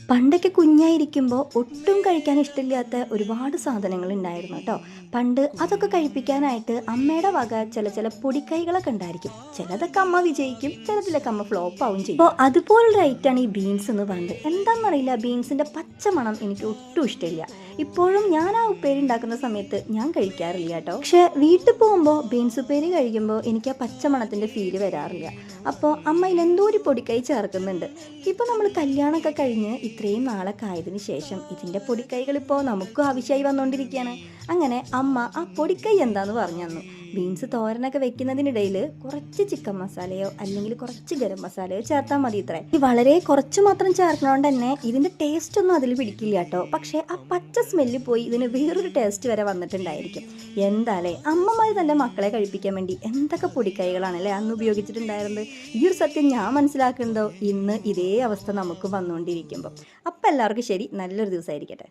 പണ്ടൊക്കെ കുഞ്ഞായിരിക്കുമ്പോൾ ഒട്ടും കഴിക്കാൻ ഇഷ്ടമില്ലാത്ത ഒരുപാട് സാധനങ്ങൾ ഉണ്ടായിരുന്നു കേട്ടോ. പണ്ട് അതൊക്കെ കഴിപ്പിക്കാനായിട്ട് അമ്മയുടെ വക ചില ചില പൊടിക്കൈകളൊക്കെ ഉണ്ടായിരിക്കും. ചിലതൊക്കെ അമ്മ വിജയിക്കും, ചിലതിലൊക്കെ അമ്മ ഫ്ലോപ്പ് ആവും ചെയ്യും. അപ്പോൾ അതുപോലൊരു ഐറ്റാണ് ഈ ബീൻസ് എന്ന് പറയുന്നത്. എന്താണെന്നറിയില്ല, ബീൻസിൻ്റെ പച്ചമണം എനിക്ക് ഒട്ടും ഇഷ്ടമില്ല. ഇപ്പോഴും ഞാൻ ആ ഉപ്പേരി ഉണ്ടാക്കുന്ന സമയത്ത് ഞാൻ കഴിക്കാറില്ല കേട്ടോ. പക്ഷെ വീട്ടിൽ പോകുമ്പോൾ ബീൻസ് ഉപ്പേരി കഴിക്കുമ്പോൾ എനിക്ക് ആ പച്ചമണത്തിൻ്റെ ഫീല് വരാറില്ല. അപ്പോൾ അമ്മ ഇതിലെന്തോ ഒരു പൊടിക്കൈ ചേർക്കുന്നുണ്ട്. ഇപ്പോൾ നമ്മൾ കല്യാണമൊക്കെ കഴിഞ്ഞ് ഇത്രയും നാളൊക്കെ ആയതിനു ശേഷം ഇതിൻ്റെ പൊടിക്കൈകൾ ഇപ്പോൾ നമുക്കും ആവശ്യമായി വന്നുകൊണ്ടിരിക്കുകയാണ്. അങ്ങനെ അമ്മ ആ പൊടിക്കൈ എന്താന്ന് പറഞ്ഞു തന്നു. ബീൻസ് തോരനൊക്കെ വെക്കുന്നതിനിടയിൽ കുറച്ച് ചിക്കൻ മസാലയോ അല്ലെങ്കിൽ കുറച്ച് ഗരം മസാലയോ ചേർത്താൽ മതി. ഇത്രേ ഈ വളരെ കുറച്ച് മാത്രം ചേർക്കണോണ്ട് തന്നെ ഇതിൻ്റെ ടേസ്റ്റ് ഒന്നും അതിൽ പിടിക്കില്ല കേട്ടോ. പക്ഷേ ആ പച്ച സ്മെല്ല് പോയി ഇതിന് വേറൊരു ടേസ്റ്റ് വരെ വന്നിട്ടുണ്ടായിരിക്കും. എന്താലേ, അമ്മമാർ തൻ്റെ മക്കളെ കഴിപ്പിക്കാൻ വേണ്ടി എന്തൊക്കെ പൊടിക്കൈകളാണല്ലേ അന്ന് ഉപയോഗിച്ചിട്ടുണ്ടായിരുന്നത്. ഈ ഒരു സത്യം ഞാൻ മനസ്സിലാക്കുന്നതോ ഇന്ന് ഇതേ അവസ്ഥ നമുക്ക് വന്നുകൊണ്ടിരിക്കുമ്പോൾ. അപ്പം എല്ലാവർക്കും ശരി, നല്ലൊരു ദിവസമായിരിക്കട്ടെ.